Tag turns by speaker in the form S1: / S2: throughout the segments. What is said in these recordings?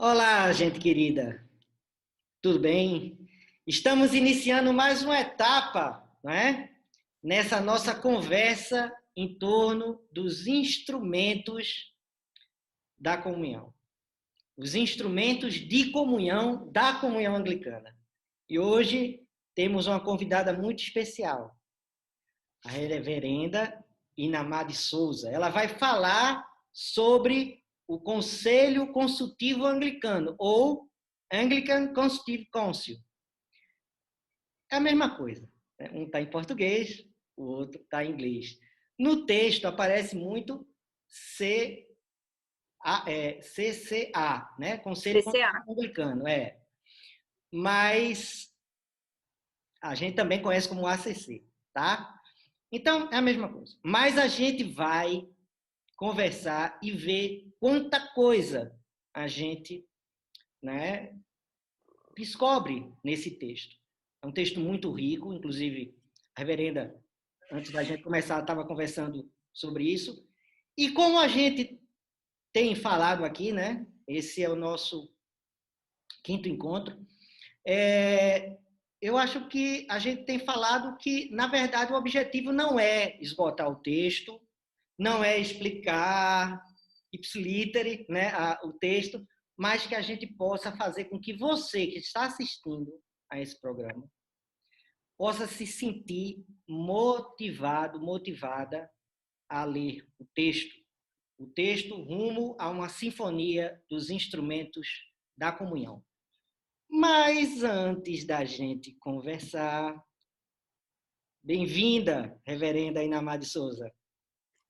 S1: Olá, gente querida, tudo bem? Estamos iniciando mais uma etapa, não é? Nessa nossa conversa em torno dos instrumentos da comunhão, os instrumentos de comunhão da comunhão anglicana. E hoje temos uma convidada muito especial, a reverenda Inamá de Souza. Ela vai falar sobre o Conselho Consultivo Anglicano, ou Anglican Consultative Council. É a mesma coisa, né? Um está em português, o outro está em inglês. No texto aparece muito CCA, né? Conselho
S2: CCA.
S1: Consultivo Anglicano, mas a gente também conhece como ACC, tá? Então, é a mesma coisa. Mas a gente vai conversar e ver quanta coisa a gente, né, descobre nesse texto. É um texto muito rico, inclusive a reverenda, antes da gente começar, estava conversando sobre isso. E como a gente tem falado aqui, né, esse é o nosso quinto encontro, eu acho que a gente tem falado que, na verdade, o objetivo não é esgotar o texto, não é explicar ipsiliter, né, o texto, mas que a gente possa fazer com que você que está assistindo a esse programa possa se sentir motivado, motivada a ler o texto rumo a uma sinfonia dos instrumentos da comunhão. Mas antes da gente conversar, bem-vinda, reverenda Inamá de Souza.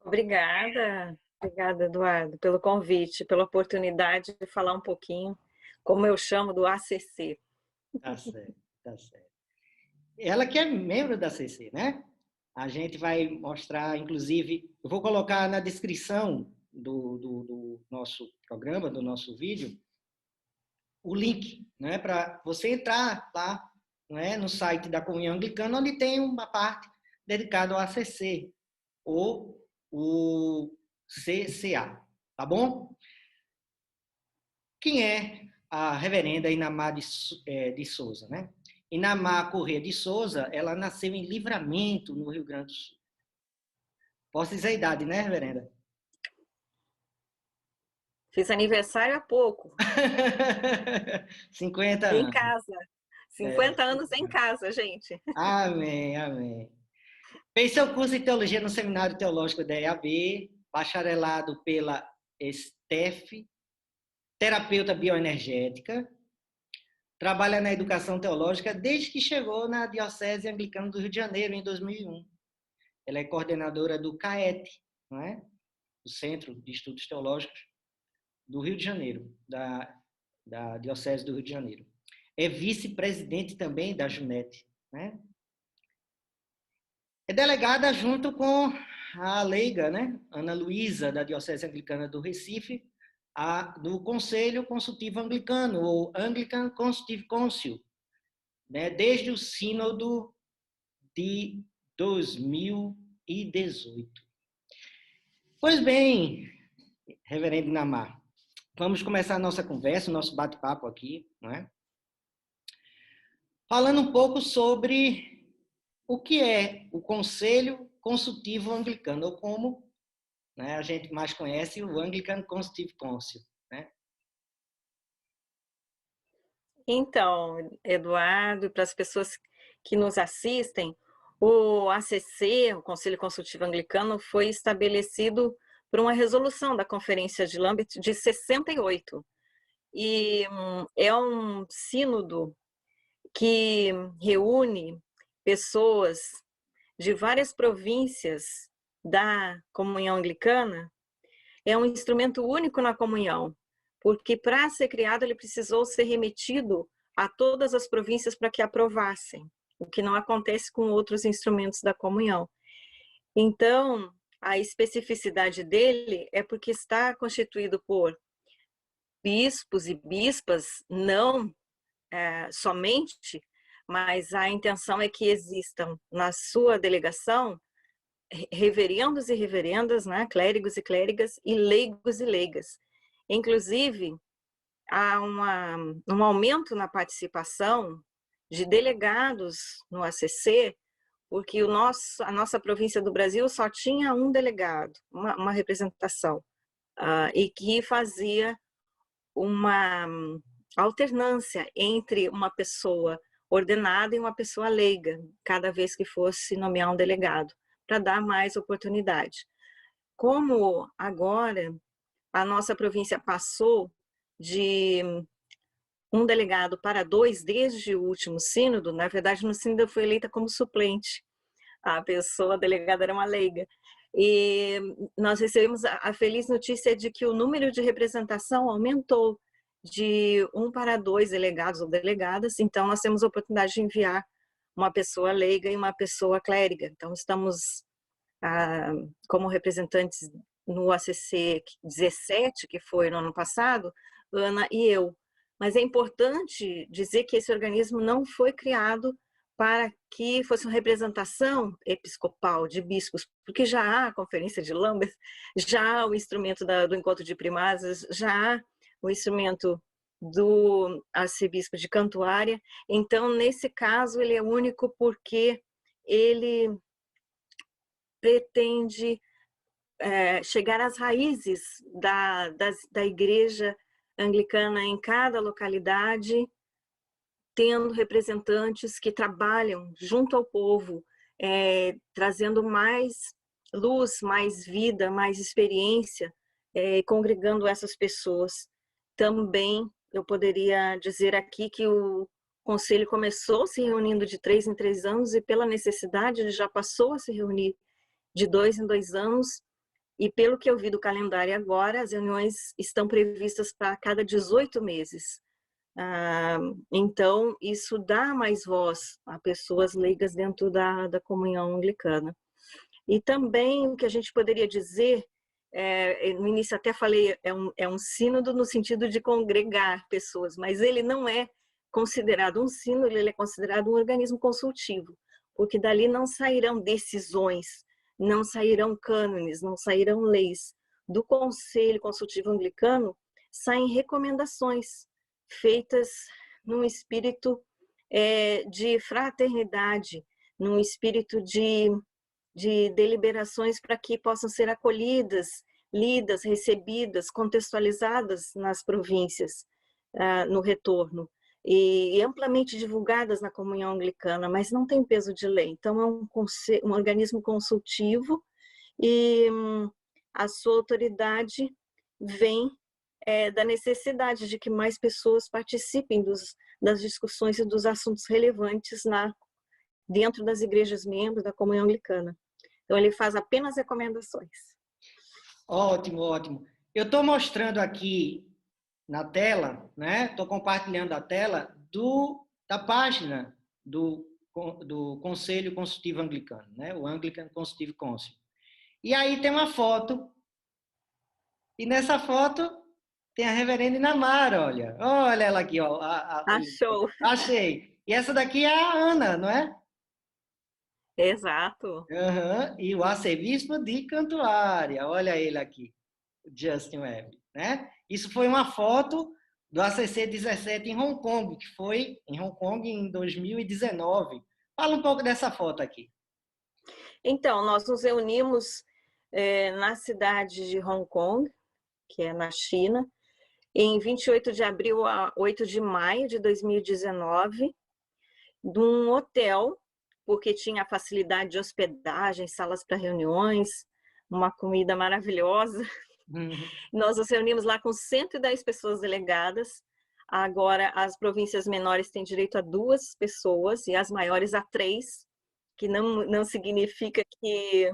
S2: Obrigada, Eduardo, pelo convite, pela oportunidade de falar um pouquinho, como eu chamo, do ACC.
S1: Tá certo, tá certo. Ela que é membro da CC, né? A gente vai mostrar, inclusive, eu vou colocar na descrição do nosso programa, do nosso vídeo, o link, né, para você entrar lá, né, no site da Comunhão Anglicana, onde tem uma parte dedicada ao ACC, ou o CCA, tá bom? Quem é a reverenda Inamá de Souza, né? Inamá Corrêa de Souza, ela nasceu em Livramento, no Rio Grande do Sul. Posso dizer a idade, né, reverenda?
S2: Fiz aniversário há pouco,
S1: 50
S2: em
S1: anos.
S2: casa. 50 anos em casa, gente.
S1: Amém, amém. Fez seu curso em teologia no Seminário Teológico da EAB, bacharelado pela STEF, terapeuta bioenergética, trabalha na educação teológica desde que chegou na Diocese Anglicana do Rio de Janeiro, em 2001. Ela é coordenadora do CAET, não é? O Centro de Estudos Teológicos do Rio de Janeiro, da Diocese do Rio de Janeiro. É vice-presidente também da JUNET, né? É delegada junto com a leiga, né, Ana Luísa, da Diocese Anglicana do Recife, do Conselho Consultivo Anglicano, ou Anglican Consultative Council, né, desde o Sínodo de 2018. Pois bem, reverendo Namar, vamos começar a nossa conversa, o nosso bate-papo aqui, não é? Falando um pouco sobre o que é o Conselho Consultivo Anglicano, ou como, né, a gente mais conhece o Anglican Consultative Council, né?
S2: Então, Eduardo, para as pessoas que nos assistem, o ACC, o Conselho Consultivo Anglicano, foi estabelecido por uma resolução da Conferência de Lambeth de 68. E é um sínodo que reúne pessoas de várias províncias da comunhão anglicana. É um instrumento único na comunhão, porque para ser criado ele precisou ser remetido a todas as províncias para que aprovassem, o que não acontece com outros instrumentos da comunhão. Então, a especificidade dele é porque está constituído por bispos e bispas, não somente, mas a intenção é que existam na sua delegação reverendos e reverendas, né, clérigos e clérigas, e leigos e leigas. Inclusive, há um aumento na participação de delegados no ACC, porque a nossa província do Brasil só tinha um delegado, uma representação, e que fazia uma alternância entre uma pessoa ordenada e uma pessoa leiga, cada vez que fosse nomear um delegado, para dar mais oportunidade. Como agora a nossa província passou de um delegado para 2 desde o último sínodo, na verdade no sínodo eu fui eleita como suplente, a pessoa a delegada era uma leiga, e nós recebemos a feliz notícia de que o número de representação aumentou de 1 para 2 delegados ou delegadas, então nós temos a oportunidade de enviar uma pessoa leiga e uma pessoa clériga. Então estamos como representantes no ACC 17, que foi no ano passado, Ana e eu. Mas é importante dizer que esse organismo não foi criado para que fosse uma representação episcopal de bispos, porque já há a Conferência de Lambeth, já há o instrumento do Encontro de Primazes, já há o instrumento do arcebispo de Cantuária. Então, nesse caso, ele é único porque ele pretende chegar às raízes da igreja anglicana em cada localidade, tendo representantes que trabalham junto ao povo, trazendo mais luz, mais vida, mais experiência, congregando essas pessoas. Também eu poderia dizer aqui que o Conselho começou se reunindo de 3 em 3 anos e pela necessidade ele já passou a se reunir de 2 em 2 anos, e pelo que eu vi do calendário agora, as reuniões estão previstas para cada 18 meses. Então, isso dá mais voz a pessoas leigas dentro da comunhão anglicana. E também o que a gente poderia dizer, no início até falei, é um sínodo no sentido de congregar pessoas, mas ele não é considerado um sínodo, ele é considerado um organismo consultivo, porque dali não sairão decisões, não sairão cânones, não sairão leis. Do Conselho Consultivo Anglicano saem recomendações feitas num espírito de fraternidade, num espírito de deliberações para que possam ser acolhidas, lidas, recebidas, contextualizadas nas províncias, no retorno, e amplamente divulgadas na comunhão anglicana, mas não tem peso de lei. Então, é um organismo consultivo e a sua autoridade vem da necessidade de que mais pessoas participem das discussões e dos assuntos relevantes dentro das igrejas membros da comunhão anglicana. Então, ele faz apenas recomendações.
S1: Ótimo, ótimo. Eu estou mostrando aqui na tela, né? Estou compartilhando a tela da página do Conselho Consultivo Anglicano, né? O Anglican Consultative Council. E aí tem uma foto, e nessa foto tem a reverenda Inamara, olha. Olha ela aqui, ó.
S2: Achou.
S1: Achei. E essa daqui é a Ana, não é?
S2: Exato.
S1: Uhum. E o arcebispo de Cantuária, olha ele aqui, Justin Webb, né? Isso foi uma foto do ACC 17 em Hong Kong, que foi em Hong Kong em 2019. Fala um pouco dessa foto aqui.
S2: Então, nós nos reunimos na cidade de Hong Kong, que é na China, em 28 de abril a 8 de maio de 2019, num hotel, porque tinha facilidade de hospedagem, salas para reuniões, uma comida maravilhosa. Nós nos reunimos lá com 110 pessoas delegadas. Agora, as províncias menores têm direito a 2 pessoas e as maiores a 3, que não significa que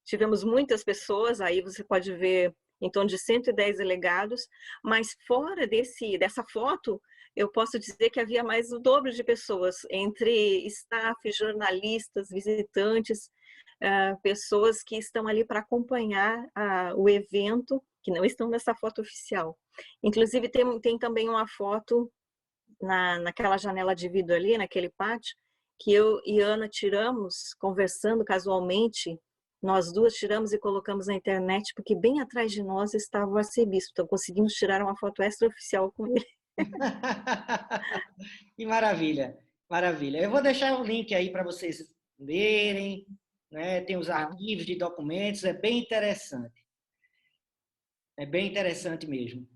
S2: tivemos muitas pessoas. Aí você pode ver em torno de 110 delegados, mas fora dessa foto, eu posso dizer que havia mais do dobro de pessoas, entre staff, jornalistas, visitantes, pessoas que estão ali para acompanhar o evento, que não estão nessa foto oficial. Inclusive, tem também uma foto naquela janela de vidro ali, naquele pátio, que eu e Ana tiramos, conversando casualmente, nós duas tiramos e colocamos na internet, porque bem atrás de nós estava o arcebispo, então conseguimos tirar uma foto extraoficial com ele.
S1: Que maravilha, maravilha. Eu vou deixar o link aí para vocês lerem, né? Tem os
S2: Tá?
S1: arquivos de documentos, é bem interessante mesmo.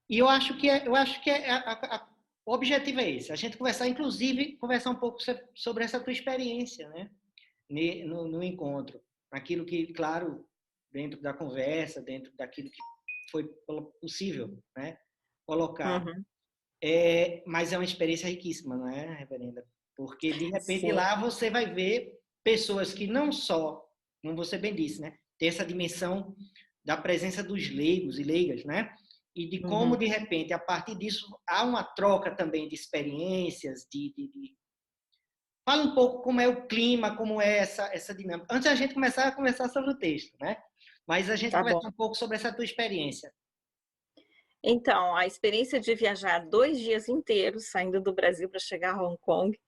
S1: E eu acho que o objetivo é esse, a gente conversar, inclusive, conversar um pouco sobre essa tua experiência, né? No encontro. Aquilo que, claro, dentro da conversa, dentro daquilo que foi possível, né? Colocar.
S2: Uhum.
S1: Mas é uma experiência riquíssima, não é, reverenda? Porque, de repente,
S2: Sim.
S1: lá você vai ver pessoas que não só, como você bem disse, né? Tem essa dimensão da presença dos leigos e leigas, né? E de como,
S2: Uhum.
S1: de repente, a partir disso, há uma troca também de experiências, Fala um pouco como é o clima, como é essa dinâmica. Antes da gente começar a conversar sobre o texto, né? Mas a gente
S2: Tá
S1: conversa
S2: bom.
S1: um pouco sobre essa tua experiência.
S2: Então, a experiência de viajar 2 dias inteiros, saindo do Brasil para chegar a Hong Kong,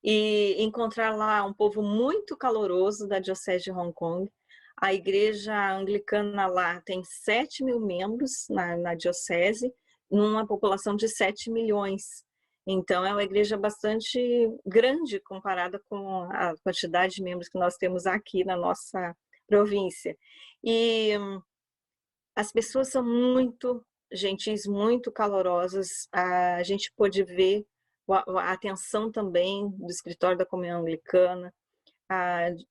S2: e encontrar lá um povo muito caloroso da Diocese de Hong Kong. A igreja anglicana lá tem 7.000 membros na diocese, numa população de 7 milhões. Então, é uma igreja bastante grande comparada com a quantidade de membros que nós temos aqui na nossa província. E as pessoas são muito gentis, muito calorosas. A gente pôde ver a atenção também do escritório da Comunhão Anglicana,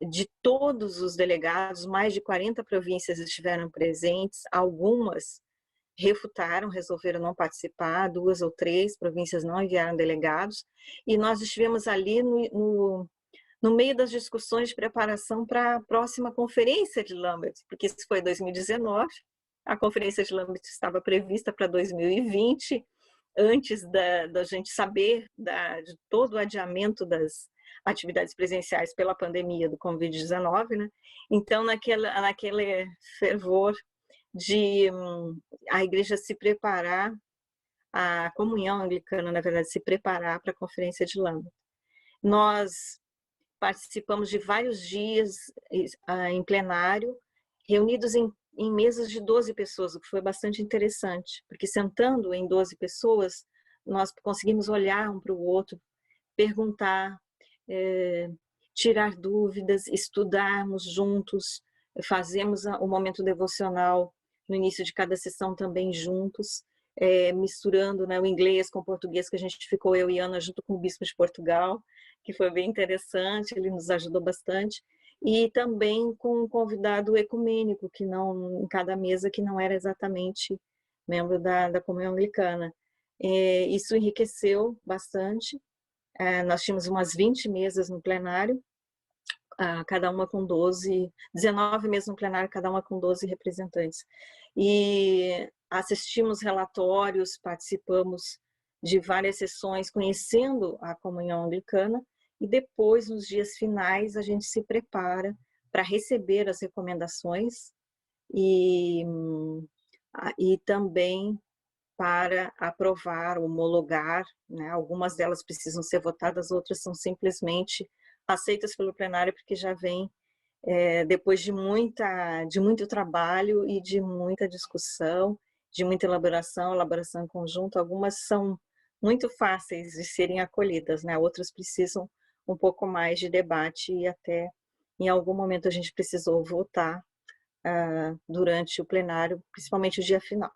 S2: de todos os delegados, mais de 40 províncias estiveram presentes, algumas refutaram, resolveram não participar, 2 ou 3 províncias não enviaram delegados, e nós estivemos ali no meio das discussões de preparação para a próxima conferência de Lambert, porque isso foi 2019, a conferência de Lambert estava prevista para 2020, antes da gente saber de todo o adiamento das atividades presenciais pela pandemia do Covid-19, né? Então, naquele fervor de a igreja se preparar, a comunhão anglicana, na verdade, se preparar para a conferência de Lambert. Nós participamos de vários dias em plenário, reunidos em mesas de 12 pessoas, o que foi bastante interessante, porque sentando em 12 pessoas, nós conseguimos olhar um para o outro, perguntar, tirar dúvidas, estudarmos juntos, fazemos o momento devocional no início de cada sessão também juntos, misturando, né, o inglês com o português, que a gente ficou, eu e Ana, junto com o bispo de Portugal, que foi bem interessante, ele nos ajudou bastante, e também com um convidado ecumênico, que não, em cada mesa, que não era exatamente membro da comunhão anglicana. Isso enriqueceu bastante. Nós tínhamos umas 20 mesas no plenário, cada uma com 19 mesas no plenário, cada uma com 12 representantes. E assistimos relatórios, participamos de várias sessões, conhecendo a comunhão anglicana, e depois, nos dias finais, a gente se prepara para receber as recomendações e também para aprovar, homologar, né? Algumas delas precisam ser votadas, outras são simplesmente aceitas pelo plenário, porque já vem depois de muito trabalho e de muita discussão, de muita elaboração em conjunto. Algumas são muito fáceis de serem acolhidas, né? Outras precisam um pouco mais de debate e até em algum momento a gente precisou votar durante o plenário, principalmente o dia final.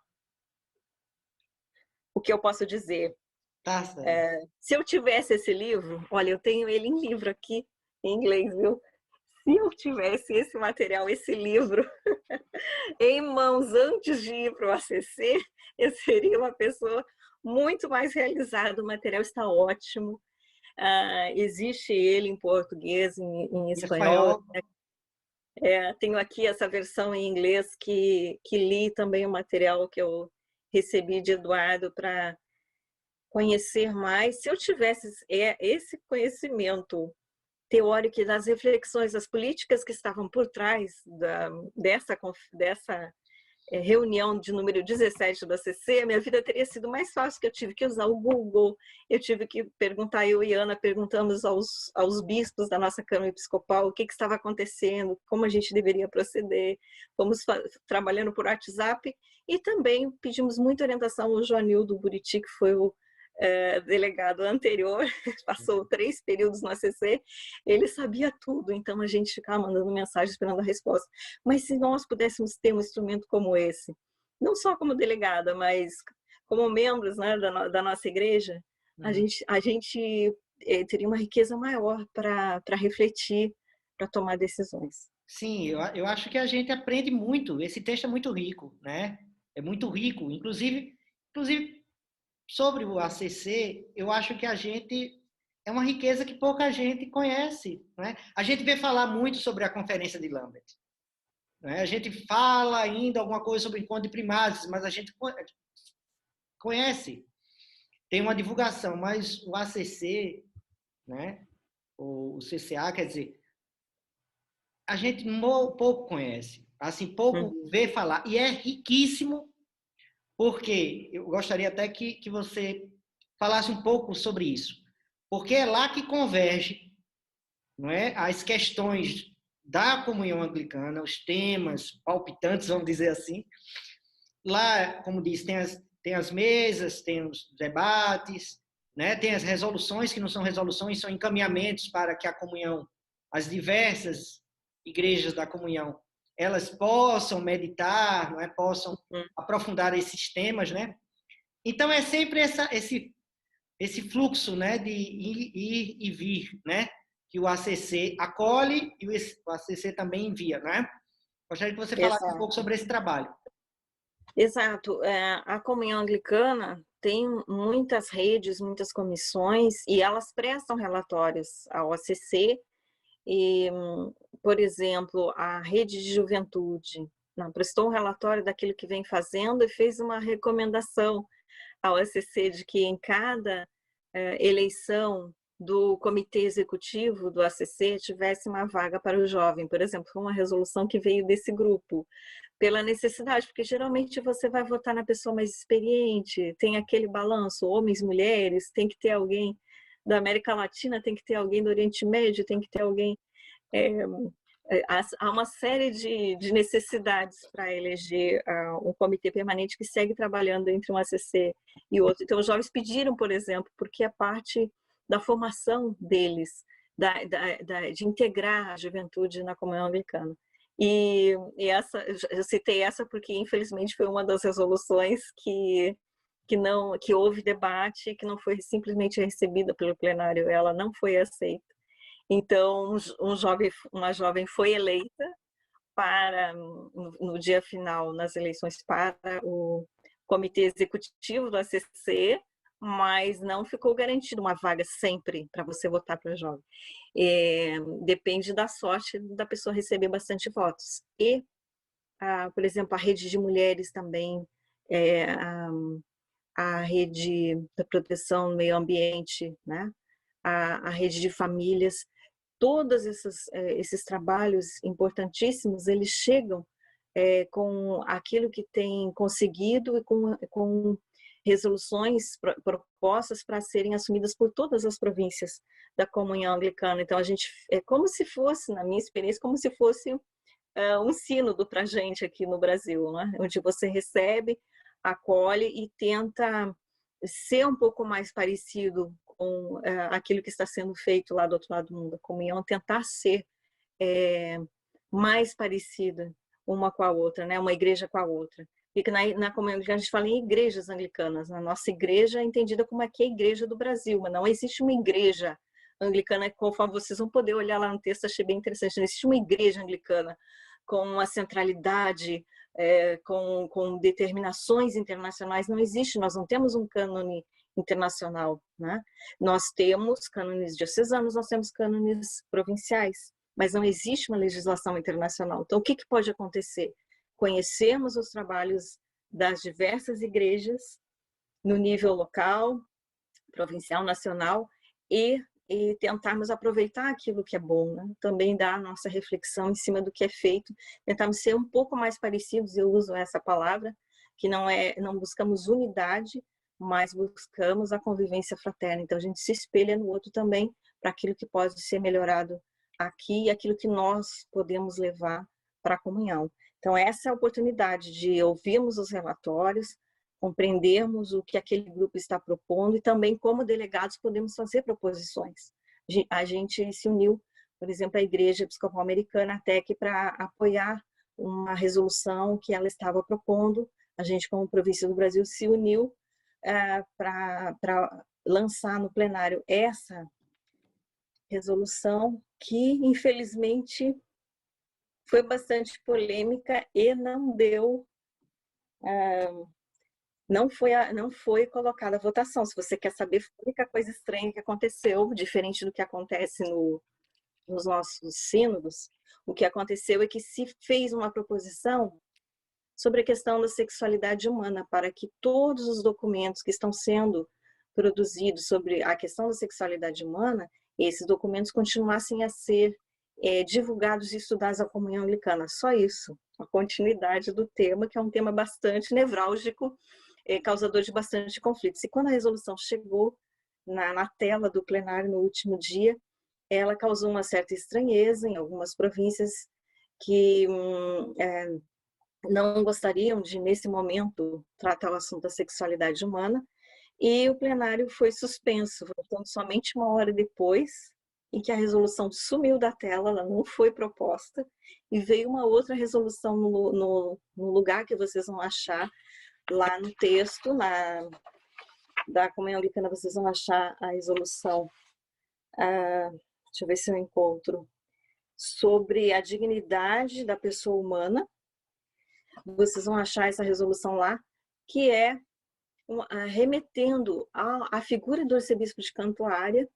S2: O que eu posso dizer?
S1: Tá certo.
S2: Se eu tivesse esse livro, olha, eu tenho ele em livro aqui, em inglês, viu? Se eu tivesse esse material, esse livro, em mãos antes de ir para o ACC, eu seria uma pessoa muito mais realizada. O material está ótimo. Existe ele em português, em
S1: Em
S2: espanhol.
S1: espanhol,
S2: Tenho aqui essa versão em inglês que li também o material que eu recebi de Eduardo para conhecer mais. Se eu tivesse esse conhecimento teórico e das reflexões, das políticas que estavam por trás dessa reunião de número 17 da CC, minha vida teria sido mais fácil, que eu tive que usar o Google, eu tive que perguntar, eu e Ana perguntamos aos bispos da nossa Câmara Episcopal o que estava acontecendo, como a gente deveria proceder, fomos trabalhando por WhatsApp e também pedimos muita orientação ao Joanildo Buriti, que foi o delegado anterior, passou 3 períodos no ACC, ele sabia tudo, então a gente ficava mandando mensagem esperando a resposta. Mas se nós pudéssemos ter um instrumento como esse, não só como delegada, mas como membros, né, da nossa igreja, a gente teria uma riqueza maior para refletir, para tomar decisões.
S1: Sim, eu acho que a gente aprende muito. Esse texto é muito rico, né? É muito rico. Inclusive sobre o ACC, eu acho que a gente é uma riqueza que pouca gente conhece, né? A gente vê falar muito sobre a Conferência de Lambert, né? A gente fala ainda alguma coisa sobre o encontro de primatas, mas a gente conhece, tem uma divulgação, mas o ACC, né? O CCA, quer dizer, a gente pouco conhece, assim, pouco vê falar, e é riquíssimo. Porque eu gostaria até que você falasse um pouco sobre isso. Porque é lá que converge, não é, as questões da comunhão anglicana, os temas palpitantes, vamos dizer assim. Lá, como disse, tem as mesas, tem os debates, né? Tem as resoluções, que não são resoluções, são encaminhamentos para que a comunhão, as diversas igrejas da comunhão, elas possam meditar, não é? Possam aprofundar esses temas, né? Então é sempre esse fluxo, né, de ir e vir, né, que o ACC acolhe e o ACC também envia, né? Gostaria que você falasse um pouco sobre esse trabalho.
S2: Exato. A comunhão anglicana tem muitas redes, muitas comissões, e elas prestam relatórios ao ACC. E, por exemplo, a rede de juventude prestou um relatório daquilo que vem fazendo e fez uma recomendação ao ACC de que em cada eleição do comitê executivo do ACC tivesse uma vaga para o jovem. Por exemplo, foi uma resolução que veio desse grupo, pela necessidade, porque geralmente você vai votar na pessoa mais experiente, tem aquele balanço, homens, mulheres, tem que ter alguém da América Latina, tem que ter alguém do Oriente Médio, tem que ter alguém... há uma série de necessidades para eleger um comitê permanente que segue trabalhando entre um ACC e outro. Então, os jovens pediram, por exemplo, porque é parte da formação deles, de integrar a juventude na comunhão anglicana. E essa, eu citei essa porque, infelizmente, foi uma das resoluções que houve debate, que não foi simplesmente recebida pelo plenário, ela não foi aceita. Então, uma jovem foi eleita no dia final, nas eleições para o comitê executivo do ACC, mas não ficou garantido uma vaga sempre para você votar para jovem. Depende da sorte da pessoa receber bastante votos. E, por exemplo, a rede de mulheres também, a rede da proteção do meio ambiente, né? A rede de famílias, todos esses trabalhos importantíssimos, eles chegam com aquilo que tem conseguido e com resoluções propostas para serem assumidas por todas as províncias da comunhão anglicana. Então, a gente, é como se fosse, na minha experiência, como se fosse um sínodo para a gente aqui no Brasil, né? Onde você recebe, acolhe e tenta ser um pouco mais parecido com aquilo que está sendo feito lá do outro lado do mundo, a comunhão, tentar ser mais parecida uma com a outra, né? Uma igreja com a outra. Porque na comunhão a gente fala em igrejas anglicanas, na nossa igreja é entendida como aqui a igreja do Brasil, mas não existe uma igreja anglicana, conforme vocês vão poder olhar lá no texto, achei bem interessante, não existe uma igreja anglicana com uma centralidade, com determinações internacionais, não existe, nós não temos um cânone internacional, né? Nós temos cânones diocesanos, nós temos cânones provinciais, mas não existe uma legislação internacional. Então, o que pode acontecer? Conhecermos os trabalhos das diversas igrejas no nível local, provincial, nacional, e e tentarmos aproveitar aquilo que é bom, né? Também dar a nossa reflexão em cima do que é feito, tentarmos ser um pouco mais parecidos, eu uso essa palavra, que não buscamos unidade, mas buscamos a convivência fraterna. Então a gente se espelha no outro também para aquilo que pode ser melhorado aqui e aquilo que nós podemos levar para a comunhão. Então essa é a oportunidade de ouvirmos os relatórios, compreendermos o que aquele grupo está propondo e também como delegados podemos fazer proposições. A gente se uniu, por exemplo, à Igreja Episcopal Americana, até que para apoiar uma resolução que ela estava propondo. A gente, como província do Brasil, se uniu para lançar no plenário essa resolução que, infelizmente, foi bastante polêmica e não deu... não foi colocada a votação. Se você quer saber, foi a única coisa estranha que aconteceu, diferente do que acontece nos nossos sínodos, o que aconteceu é que se fez uma proposição sobre a questão da sexualidade humana, para que todos os documentos que estão sendo produzidos sobre a questão da sexualidade humana, esses documentos continuassem a ser divulgados e estudados à comunhão anglicana. Só isso, a continuidade do tema, que é um tema bastante nevrálgico, causador de bastante conflitos. E quando a resolução chegou na tela do plenário no último dia, ela causou uma certa estranheza em algumas províncias que não gostariam de, nesse momento, tratar o assunto da sexualidade humana, e o plenário foi suspenso, voltando somente uma hora depois, em que a resolução sumiu da tela, ela não foi proposta, e veio uma outra resolução no lugar que vocês vão achar lá no texto, da Comunhão Anglicana, vocês vão achar a resolução, deixa eu ver se eu encontro, sobre a dignidade da pessoa humana. Vocês vão achar essa resolução lá, que é remetendo à figura do arcebispo de Cantuária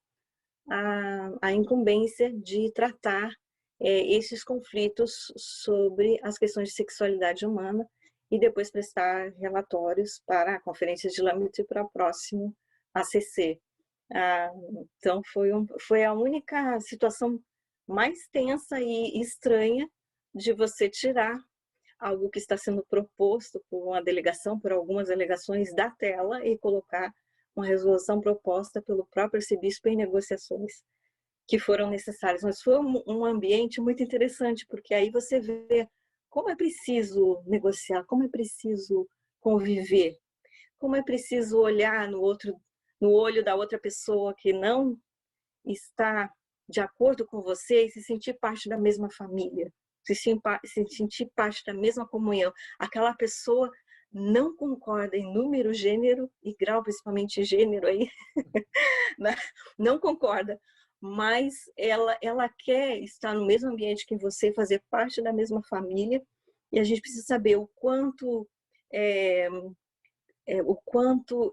S2: a incumbência de tratar esses conflitos sobre as questões de sexualidade humana e depois prestar relatórios para a Conferência de Lambeth e para o próximo ACC. Então, foi a única situação mais tensa e estranha de você tirar algo que está sendo proposto por uma delegação, por algumas delegações da tela, e colocar uma resolução proposta pelo próprio arcebispo em negociações que foram necessárias. Mas foi um ambiente muito interessante, porque aí você vê como é preciso negociar, como é preciso conviver, como é preciso olhar no olho da outra pessoa que não está de acordo com você e se sentir parte da mesma família, se sentir parte da mesma comunhão. Aquela pessoa não concorda em número, gênero e grau, principalmente gênero aí, né? Não concorda, mas ela quer estar no mesmo ambiente que você, fazer parte da mesma família, e a gente precisa saber o quanto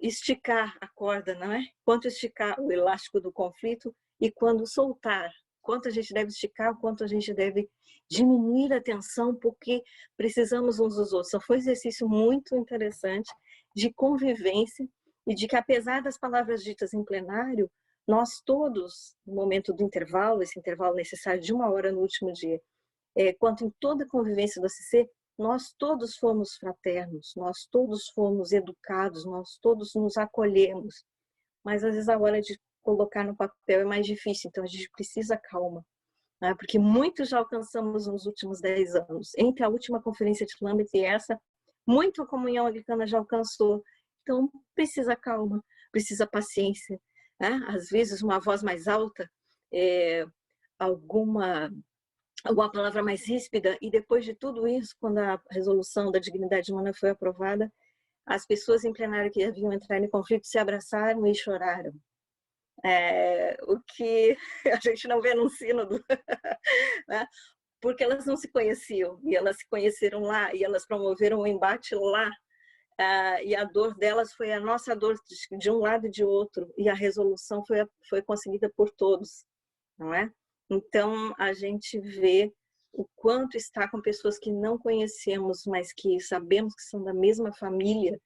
S2: esticar a corda, não é? Quanto esticar o elástico do conflito e quando soltar, quanto a gente deve esticar, quanto a gente deve diminuir a tensão, porque precisamos uns dos outros. Então, foi um exercício muito interessante de convivência e de que, apesar das palavras ditas em plenário, nós todos, no momento do intervalo, esse intervalo necessário de 1 hora no último dia, quanto em toda a convivência do ACC, nós todos fomos fraternos, nós todos fomos educados, nós todos nos acolhemos, mas às vezes a hora de colocar no papel é mais difícil, então a gente precisa calma, né? Porque muitos já alcançamos nos últimos 10 anos. Entre a última conferência de Lambeth e essa, muito a comunhão anglicana já alcançou. Então precisa calma, precisa paciência, né? Às vezes uma voz mais alta, alguma palavra mais ríspida, e depois de tudo isso, quando a resolução da dignidade humana foi aprovada, as pessoas em plenário que haviam entrado em conflito se abraçaram e choraram. O que a gente não vê num sínodo, né? Porque elas não se conheciam, e elas se conheceram lá, e elas promoveram um embate lá, e a dor delas foi a nossa dor de um lado e de outro, e a resolução foi conseguida por todos, não é? Então, a gente vê o quanto está com pessoas que não conhecemos, mas que sabemos que são da mesma família,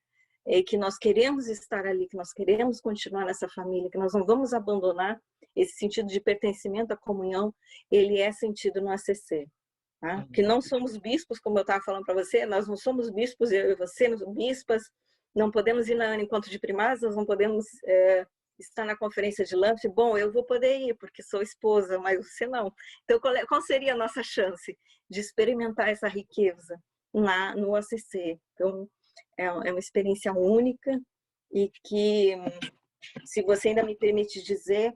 S2: que nós queremos estar ali, que nós queremos continuar nessa família, que nós não vamos abandonar esse sentido de pertencimento à comunhão, ele é sentido no ACC. Tá? Que não somos bispos, como eu estava falando para você, nós não somos bispos, eu e você, não somos bispas, não podemos ir no encontro de primaz, nós não podemos estar na conferência de Lambert. Bom, eu vou poder ir, porque sou esposa, mas você não. Então, qual seria a nossa chance de experimentar essa riqueza no ACC? Então, é uma experiência única e que, se você ainda me permite dizer,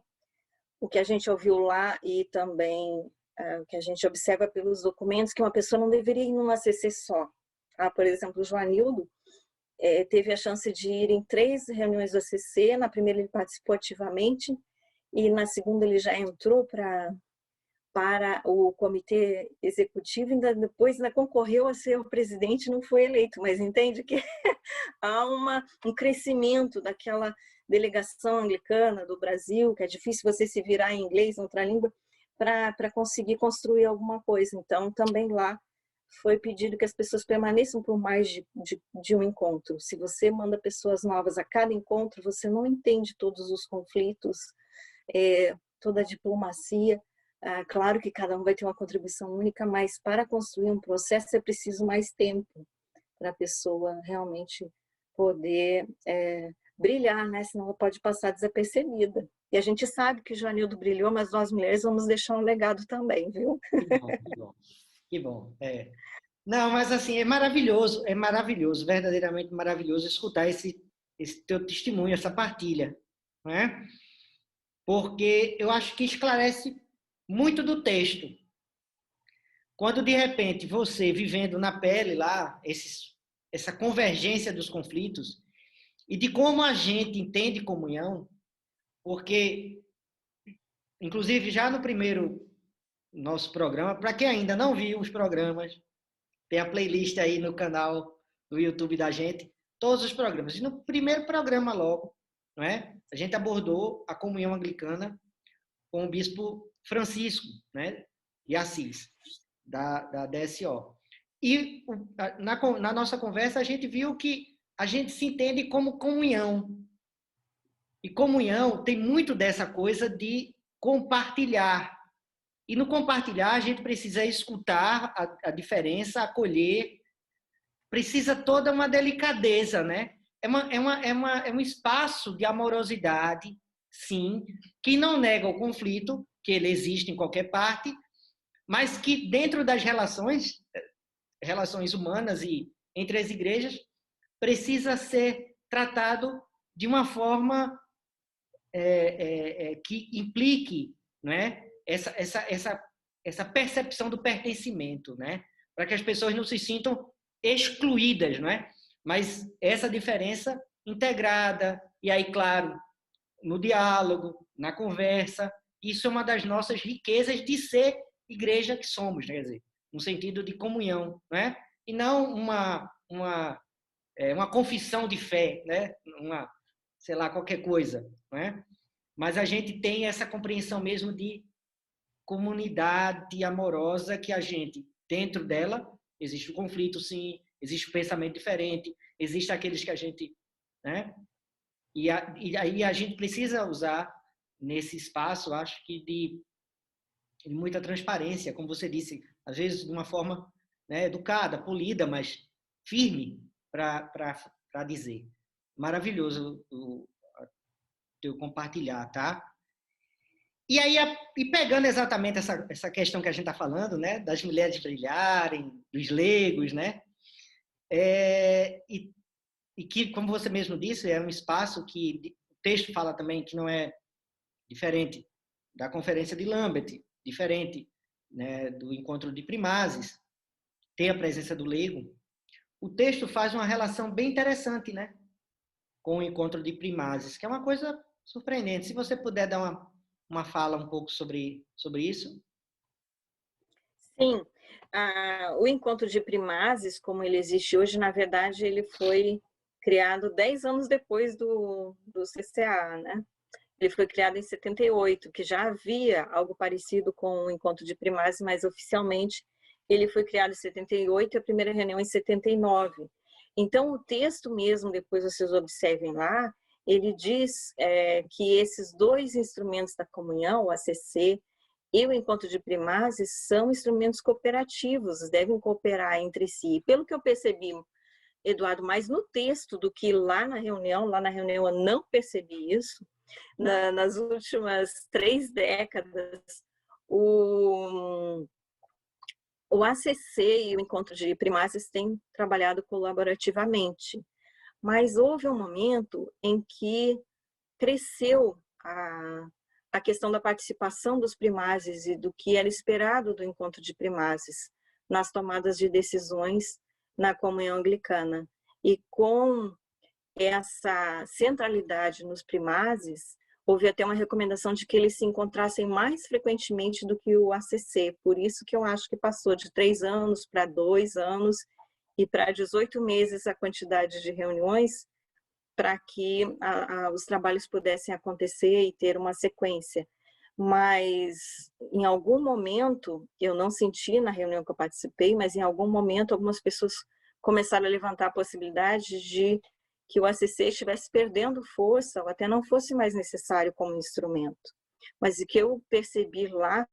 S2: o que a gente ouviu lá e também o que a gente observa pelos documentos, que uma pessoa não deveria ir num ACC só. Por exemplo, o Joanildo teve a chance de ir em 3 reuniões do ACC, na primeira ele participou ativamente, e na segunda ele já entrou para o comitê executivo, depois ainda concorreu a ser o presidente, não foi eleito, mas entende que há um crescimento daquela delegação anglicana do Brasil, que é difícil você se virar em inglês, em outra língua, para conseguir construir alguma coisa. Então, também lá foi pedido que as pessoas permaneçam por mais de um encontro. Se você manda pessoas novas a cada encontro, você não entende todos os conflitos, toda a diplomacia. Claro que cada um vai ter uma contribuição única, mas para construir um processo é preciso mais tempo para a pessoa realmente poder brilhar, né? Senão ela pode passar desapercebida. E a gente sabe que o Joanildo brilhou, mas nós mulheres vamos deixar um legado também, viu?
S1: Que bom, que bom. Que bom. Não, mas assim, é maravilhoso, verdadeiramente maravilhoso escutar esse teu testemunho, essa partilha, não é? Porque eu acho que esclarece muito do texto. Quando, de repente, você vivendo na pele lá, essa convergência dos conflitos e de como a gente entende comunhão, porque, inclusive, já no primeiro nosso programa, para quem ainda não viu os programas, tem a playlist aí no canal do YouTube da gente, todos os programas. E no primeiro programa logo, não é? A gente abordou a comunhão anglicana com o bispo Francisco, né, de Assis, da DSO. E na nossa conversa a gente viu que a gente se entende como comunhão. E comunhão tem muito dessa coisa de compartilhar. E no compartilhar a gente precisa escutar a acolher, precisa toda uma delicadeza, né? É um espaço de amorosidade, sim, que não nega o conflito, que ele existe em qualquer parte, mas que dentro das relações humanas e entre as igrejas, precisa ser tratado de uma forma que implique, não é? essa percepção do pertencimento, né? Para que as pessoas não se sintam excluídas, não é? Mas essa diferença integrada, e aí, claro, no diálogo, na conversa, isso é uma das nossas riquezas de ser igreja que somos, né? Quer dizer, no sentido de comunhão, né? E não uma confissão de fé, né? Sei lá, qualquer coisa, né? Mas a gente tem essa compreensão mesmo de comunidade amorosa que a gente, dentro dela, existe o conflito, sim, existe o pensamento diferente, existe aqueles que a gente, né? E aí a gente precisa usar nesse espaço, acho que de muita transparência, como você disse, às vezes de uma forma, né, educada, polida, mas firme para dizer. Maravilhoso o teu compartilhar, tá? E aí, pegando exatamente essa questão que a gente está falando, né, das mulheres brilharem, dos leigos, né, e que, como você mesmo disse, é um espaço que o texto fala também que não é diferente da conferência de Lambert, diferente, né, do encontro de primazes, tem a presença do leigo. O texto faz uma relação bem interessante, né, com o encontro de primazes, que é uma coisa surpreendente. Se você puder dar uma fala um pouco sobre isso.
S2: Sim, o encontro de primazes, como ele existe hoje, na verdade, ele foi criado 10 anos depois do CCA, né? Ele foi criado em 78, que já havia algo parecido com o encontro de primazes, mas oficialmente ele foi criado em 78 e a primeira reunião em 79. Então, o texto mesmo, depois vocês observem lá, ele diz que esses dois instrumentos da comunhão, o ACC e o encontro de primases, são instrumentos cooperativos, devem cooperar entre si. Pelo que eu percebi, Eduardo, mais no texto do que lá na reunião eu não percebi isso. Nas últimas 3 décadas, o ACC e o encontro de primases têm trabalhado colaborativamente, mas houve um momento em que cresceu a questão da participação dos primases e do que era esperado do encontro de primases nas tomadas de decisões na comunhão anglicana. E com essa centralidade nos primases, houve até uma recomendação de que eles se encontrassem mais frequentemente do que o ACC. Por isso que eu acho que passou de 3 anos para 2 anos e para 18 meses a quantidade de reuniões, para que os trabalhos pudessem acontecer e ter uma sequência. Mas, em algum momento, eu não senti na reunião que eu participei, mas em algum momento algumas pessoas começaram a levantar a possibilidade de que o ACC estivesse perdendo força ou até não fosse mais necessário como instrumento. Mas o que eu percebi lá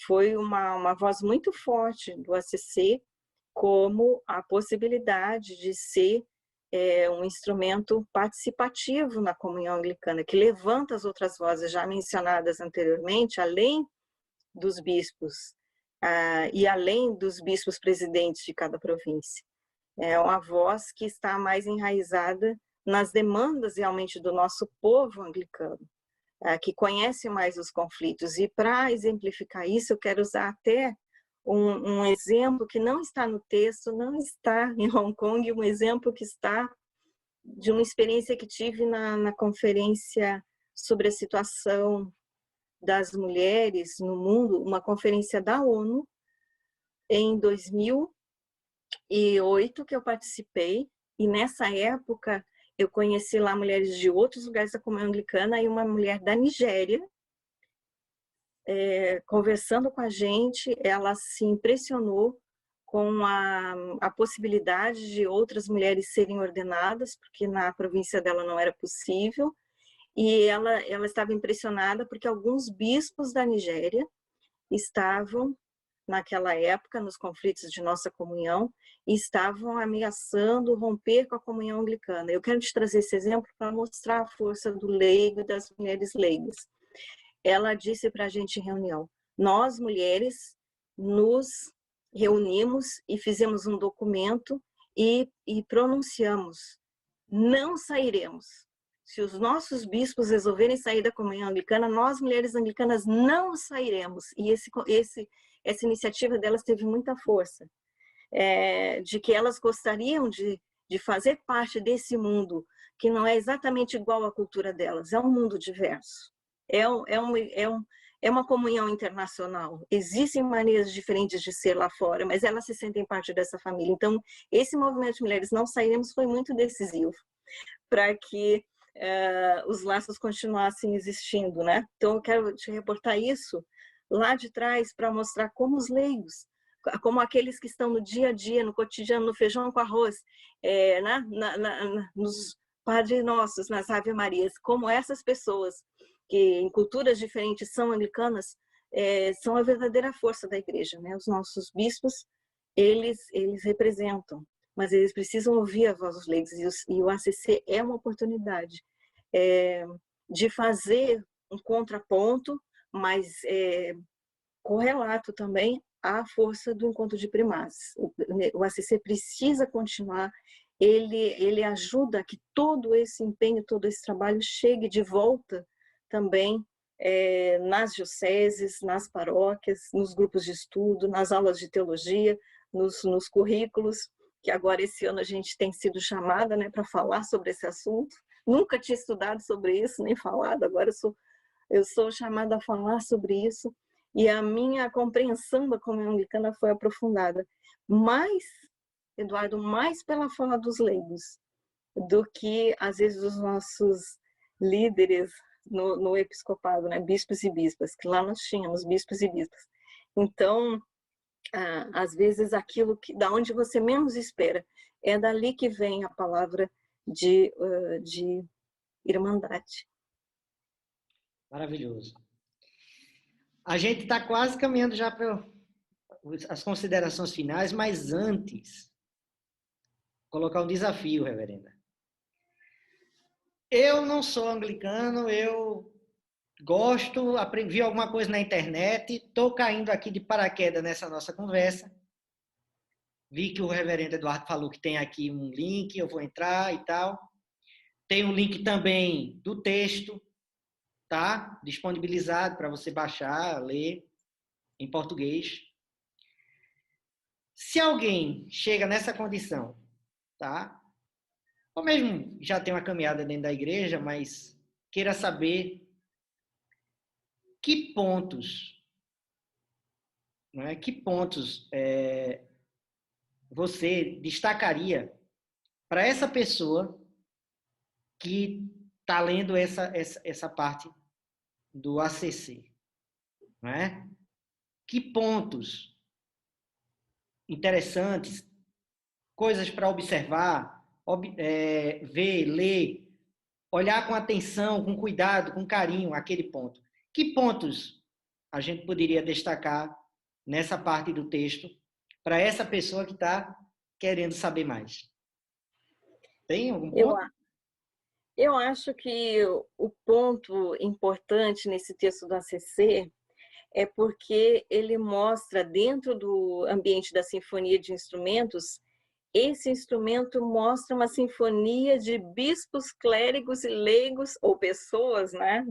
S2: foi uma voz muito forte do ACC como a possibilidade de ser um instrumento participativo na comunhão anglicana, que levanta as outras vozes já mencionadas anteriormente, além dos bispos e além dos bispos presidentes de cada província. É uma voz que está mais enraizada nas demandas realmente do nosso povo anglicano, que conhece mais os conflitos. E para exemplificar isso, eu quero usar até um exemplo que não está no texto, não está em Hong Kong, um exemplo que está de uma experiência que tive na conferência sobre a situação das mulheres no mundo, uma conferência da ONU, em 2008, que eu participei, e nessa época eu conheci lá mulheres de outros lugares da comunhão anglicana e uma mulher da Nigéria, conversando com a gente, ela se impressionou com a possibilidade de outras mulheres serem ordenadas, porque na província dela não era possível, e ela estava impressionada porque alguns bispos da Nigéria estavam, naquela época, nos conflitos de nossa comunhão, e estavam ameaçando romper com a comunhão anglicana. Eu quero te trazer esse exemplo para mostrar a força do leigo e das mulheres leigas. Ela disse para a gente em reunião: nós, mulheres, nos reunimos e fizemos um documento e pronunciamos: não sairemos. Se os nossos bispos resolverem sair da comunhão anglicana, nós, mulheres anglicanas, não sairemos. E essa iniciativa delas teve muita força, de que elas gostariam de fazer parte desse mundo que não é exatamente igual à cultura delas, é um mundo diverso. É uma comunhão internacional. Existem maneiras diferentes de ser lá fora, mas elas se sentem parte dessa família. Então, esse movimento de Mulheres Não Sairemos foi muito decisivo para que os laços continuassem existindo, né? Então, eu quero te reportar isso lá de trás para mostrar como os leigos, como aqueles que estão no dia a dia, no cotidiano, no feijão com arroz, né? Nos Padre Nossos, nas Ave Marias, como essas pessoas que em culturas diferentes são anglicanas, são a verdadeira força da igreja, né? Os nossos bispos, eles representam, mas eles precisam ouvir a voz dos leigos, e o ACC é uma oportunidade de fazer um contraponto, mas correlato também à força do encontro de primases. O ACC precisa continuar, ele ajuda a que todo esse empenho, todo esse trabalho chegue de volta também nas dioceses, nas paróquias, nos grupos de estudo, nas aulas de teologia, nos currículos, que agora esse ano a gente tem sido chamada, né, para falar sobre esse assunto. Nunca tinha estudado sobre isso, nem falado, agora eu sou chamada a falar sobre isso, e a minha compreensão da comunhão anglicana foi aprofundada. Mais, Eduardo, mais pela fala dos leigos, do que, às vezes, os nossos líderes no episcopado, né? Bispos e bispas, que lá nós tínhamos bispos e bispas. Então, às vezes, aquilo da onde você menos espera, é dali que vem a palavra de irmandade.
S1: Maravilhoso. A gente está quase caminhando já para as considerações finais, mas antes, colocar um desafio, reverenda. Eu não sou anglicano, eu gosto, aprendi alguma coisa na internet, estou caindo aqui de paraquedas nessa nossa conversa. Vi que o reverendo Eduardo falou que tem aqui um link, eu vou entrar e tal. Tem um link também do texto, tá? Disponibilizado para você baixar, ler em português. Se alguém chega nessa condição, tá? Ou mesmo já tem uma caminhada dentro da igreja, mas queira saber que pontos, não é? Que pontos você destacaria para essa pessoa que está lendo essa parte do ACC, não é? Que pontos interessantes, coisas para observar, ver, ler, olhar com atenção, com cuidado, com carinho aquele ponto. Que pontos a gente poderia destacar nessa parte do texto para essa pessoa que está querendo saber mais? Tem algum ponto?
S2: Eu acho que o ponto importante nesse texto do ACC é porque ele mostra, dentro do ambiente da sinfonia de instrumentos, esse instrumento mostra uma sinfonia de bispos, clérigos e leigos, ou pessoas, né?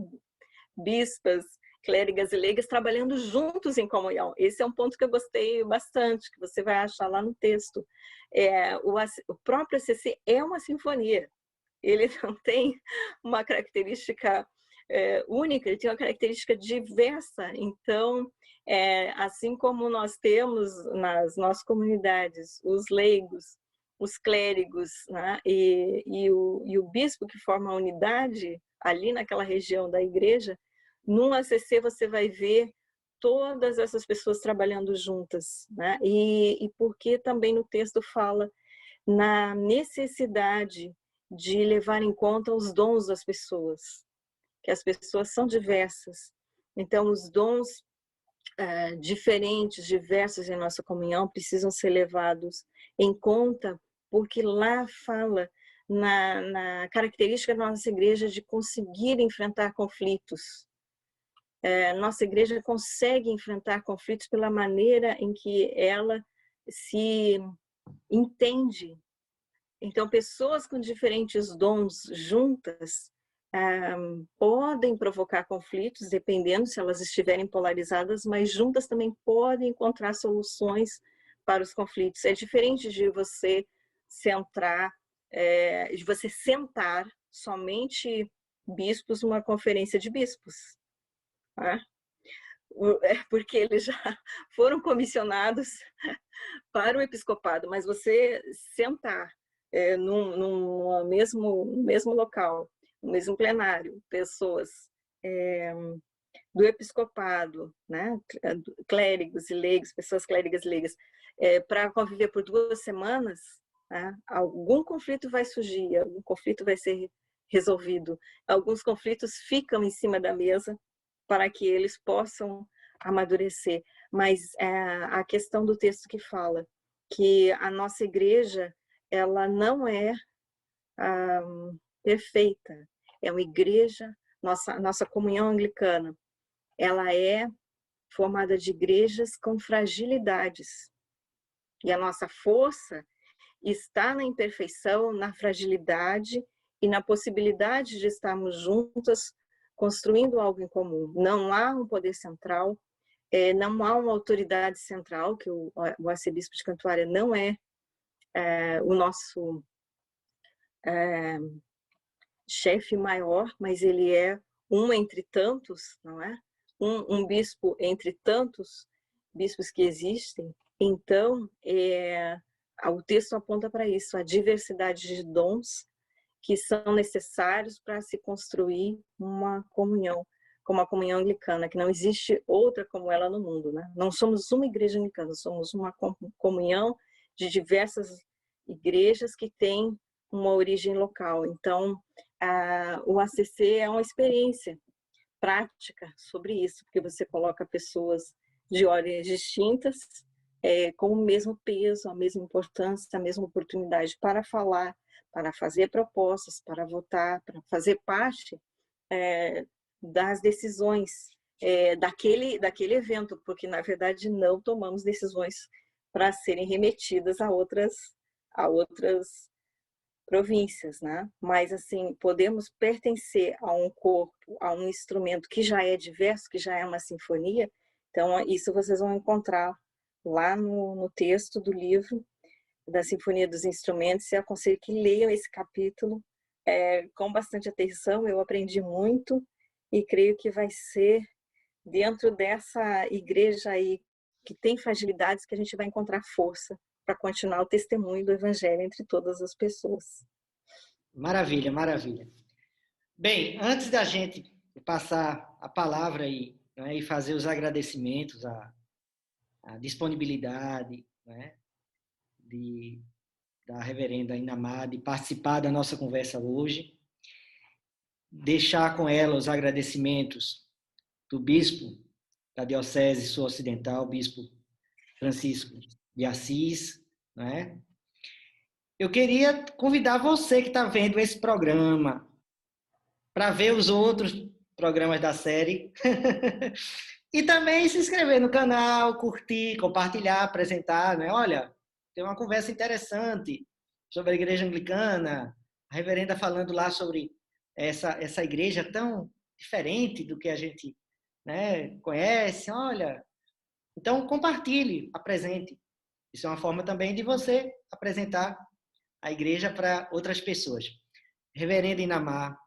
S2: Bispas, clérigas e leigas trabalhando juntos em comunhão. Esse é um ponto que eu gostei bastante, que você vai achar lá no texto. O próprio ACC é uma sinfonia. Ele não tem uma característica única, ele tem uma característica diversa. Então, assim como nós temos nas nossas comunidades os leigos, os clérigos, né, e o bispo que forma a unidade ali naquela região da igreja, no ACC você vai ver todas essas pessoas trabalhando juntas, né? E porque também no texto fala na necessidade de levar em conta os dons das pessoas, que as pessoas são diversas. Então, os dons diferentes, diversos em nossa comunhão precisam ser levados em conta, porque lá fala na característica da nossa igreja de conseguir enfrentar conflitos. Nossa igreja consegue enfrentar conflitos pela maneira em que ela se entende. Então, pessoas com diferentes dons juntas podem provocar conflitos, dependendo se elas estiverem polarizadas, mas juntas também podem encontrar soluções para os conflitos. É diferente de você sentar somente bispos numa conferência de bispos, né? Porque eles já foram comissionados para o episcopado, mas você sentar no mesmo local, no mesmo plenário, pessoas do episcopado, né, clérigos e leigos, pessoas clérigas e leigas, para conviver por 2 semanas, né, algum conflito vai surgir, algum conflito vai ser resolvido, alguns conflitos ficam em cima da mesa para que eles possam amadurecer. Mas a questão do texto que fala que a nossa igreja ela não é perfeita, é uma igreja, nossa comunhão anglicana, ela é formada de igrejas com fragilidades. E a nossa força está na imperfeição, na fragilidade e na possibilidade de estarmos juntas construindo algo em comum. Não há um poder central, não há uma autoridade central, que o arcebispo de Cantuária não é o nosso chefe maior, mas ele é um entre tantos, não é? Um bispo entre tantos bispos que existem. Então, o texto aponta para isso, a diversidade de dons que são necessários para se construir uma comunhão, como a comunhão anglicana, que não existe outra como ela no mundo, né? Não somos uma igreja anglicana, somos uma comunhão de diversas igrejas que têm uma origem local. Então, o ACC é uma experiência prática sobre isso, porque você coloca pessoas de ordens distintas, com o mesmo peso, a mesma importância, a mesma oportunidade para falar, para fazer propostas, para votar, para fazer parte das decisões daquele evento, porque, na verdade, não tomamos decisões para serem remetidas a outras províncias, né? Mas, assim, podemos pertencer a um corpo, a um instrumento que já é diverso, que já é uma sinfonia. Então, isso vocês vão encontrar lá no texto do livro da Sinfonia dos Instrumentos. Eu aconselho que leiam esse capítulo com bastante atenção. Eu aprendi muito e creio que vai ser dentro dessa igreja aí que tem fragilidades que a gente vai encontrar força para continuar o testemunho do Evangelho entre todas as pessoas.
S1: Maravilha, maravilha. Bem, antes da gente passar a palavra né, e fazer os agradecimentos, a disponibilidade, né, da reverenda Inamá de participar da nossa conversa hoje, deixar com ela os agradecimentos do bispo da Diocese Sul-Ocidental, bispo Francisco de Assis, né? Eu queria convidar você que está vendo esse programa para ver os outros programas da série e também se inscrever no canal, curtir, compartilhar, apresentar, né? Olha, tem uma conversa interessante sobre a Igreja Anglicana, a reverenda falando lá sobre essa igreja tão diferente do que a gente, né, conhece. Olha, então compartilhe, apresente. Isso é uma forma também de você apresentar a igreja para outras pessoas. Reverenda Inamá,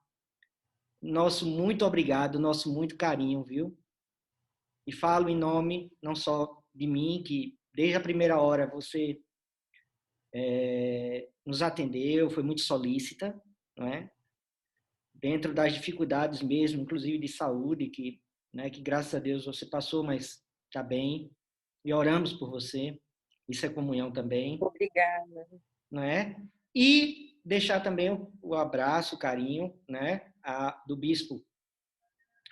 S1: nosso muito obrigado, nosso muito carinho, viu? E falo em nome não só de mim, que desde a primeira hora você nos atendeu, foi muito solícita, não é? Dentro das dificuldades mesmo, inclusive de saúde, que graças a Deus você passou, mas está bem. E oramos por você. Isso é comunhão também.
S2: Obrigada.
S1: Não é? E deixar também o abraço, o carinho, né, do bispo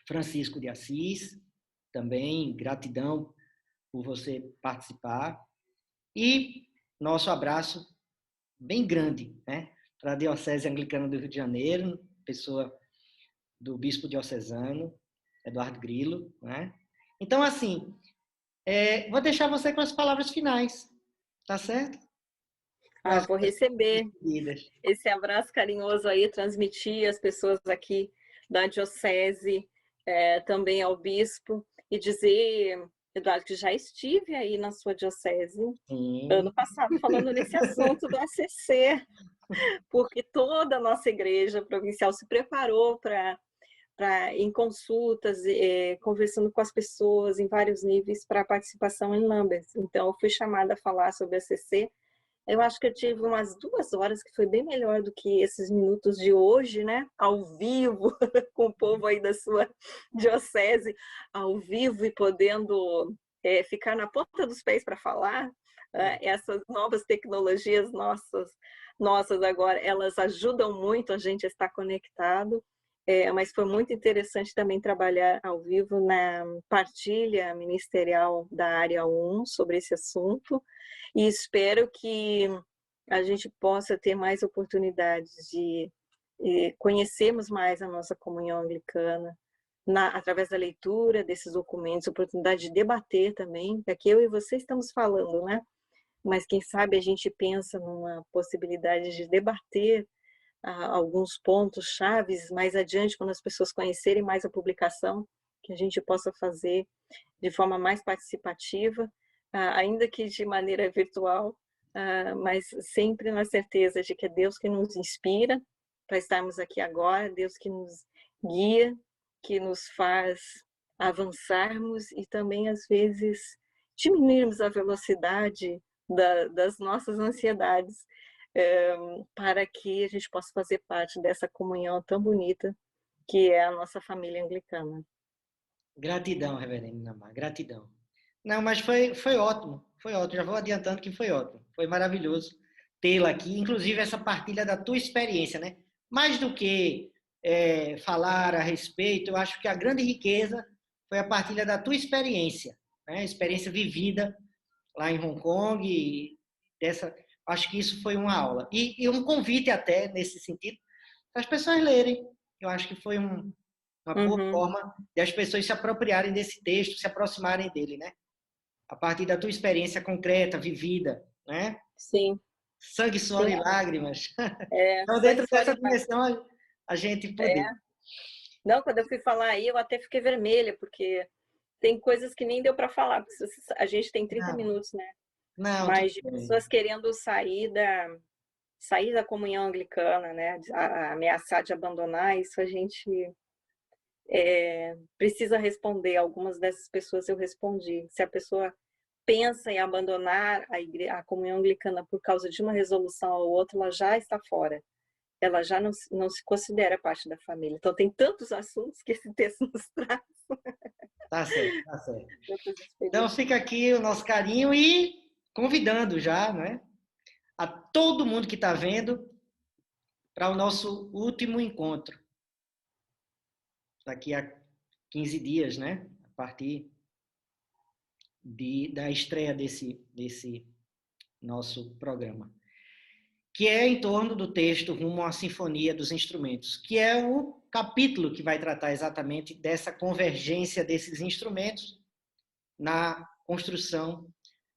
S1: Francisco de Assis, também gratidão por você participar. E nosso abraço bem grande, né, para a Diocese Anglicana do Rio de Janeiro, pessoa do bispo diocesano, Eduardo Grilo, né? Então, assim, vou deixar você com as palavras finais, tá certo?
S2: Vou receber esse abraço carinhoso aí, transmitir às pessoas aqui da Diocese, também ao Bispo, e dizer, Eduardo, que já estive aí na sua Diocese ano passado falando nesse assunto do ACC, porque toda a nossa igreja provincial se preparou para em consultas, conversando com as pessoas em vários níveis para participação em Lambert. Então, eu fui chamada a falar sobre a ACC. Eu acho que eu tive umas 2 horas, que foi bem melhor do que esses minutos de hoje, né? Ao vivo, com o povo aí da sua diocese, ao vivo e podendo ficar na ponta dos pés para falar. Essas novas tecnologias nossas agora, elas ajudam muito a gente a estar conectado. Mas foi muito interessante também trabalhar ao vivo na partilha ministerial da área 1 sobre esse assunto, e espero que a gente possa ter mais oportunidades de conhecermos mais a nossa comunhão anglicana, através da leitura desses documentos, oportunidade de debater também, porque eu e você estamos falando, né? Mas quem sabe a gente pensa numa possibilidade de debater alguns pontos chaves mais adiante, quando as pessoas conhecerem mais a publicação, que a gente possa fazer de forma mais participativa, ainda que de maneira virtual, mas sempre na certeza de que é Deus que nos inspira para estarmos aqui agora, Deus que nos guia, que nos faz avançarmos e também, às vezes, diminuirmos a velocidade das nossas ansiedades, para que a gente possa fazer parte dessa comunhão tão bonita que é a nossa família anglicana.
S1: Gratidão, reverendo Namar, gratidão. Não, mas foi ótimo, foi ótimo. Já vou adiantando que foi ótimo. Foi maravilhoso tê-la aqui, inclusive essa partilha da tua experiência, né? mais do que falar a respeito, eu acho que a grande riqueza foi a partilha da tua experiência, né? Experiência vivida lá em Hong Kong, acho que isso foi uma aula. E um convite até, nesse sentido, para as pessoas lerem. Eu acho que foi uma boa
S2: Uhum.
S1: forma de as pessoas se apropriarem desse texto, se aproximarem dele, né? A partir da tua experiência concreta, vivida, né?
S2: Sim,
S1: Sangue, suor
S2: sim,
S1: e lágrimas. Então,
S2: sangue,
S1: dentro
S2: suor
S1: dessa
S2: e
S1: dimensão, a gente poder.
S2: é. Não, quando eu fui falar aí, eu até fiquei vermelha, porque tem coisas que nem deu para falar, porque a gente tem 30
S1: Não,
S2: minutos, né?
S1: não, tudo
S2: Mas de
S1: bem.
S2: pessoas querendo sair da comunhão anglicana, né? Ameaçar de abandonar, isso a gente precisa responder. Algumas dessas pessoas eu respondi. Se a pessoa pensa em abandonar a comunhão anglicana por causa de uma resolução ou outra, ela já está fora. Ela já não se considera parte da família. Então, tem tantos assuntos que esse texto nos traz,
S1: Tá certo, tá certo.
S2: tantas
S1: Então,
S2: experiências.
S1: fica aqui o nosso carinho e convidando já, né? A todo mundo que está vendo para o nosso último encontro, daqui a 15 dias, né? A partir da estreia desse nosso programa, que é em torno do texto Rumo à Sinfonia dos Instrumentos, que é o capítulo que vai tratar exatamente dessa convergência desses instrumentos na construção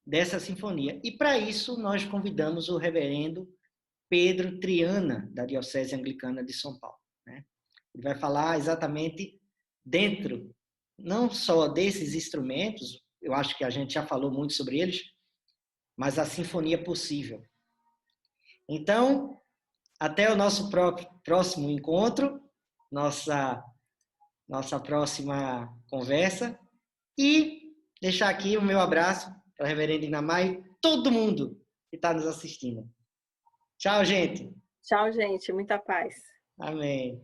S1: dessa sinfonia. E para isso nós convidamos o reverendo Pedro Triana, da Diocese Anglicana de São Paulo, né? Ele vai falar exatamente dentro, não só desses instrumentos, eu acho que a gente já falou muito sobre eles, mas a sinfonia possível. Então, até o nosso próximo encontro, nossa próxima conversa, e deixar aqui o meu abraço para a reverenda Inamar e todo mundo que está nos assistindo. Tchau, gente.
S2: Tchau, gente. Muita paz.
S1: Amém.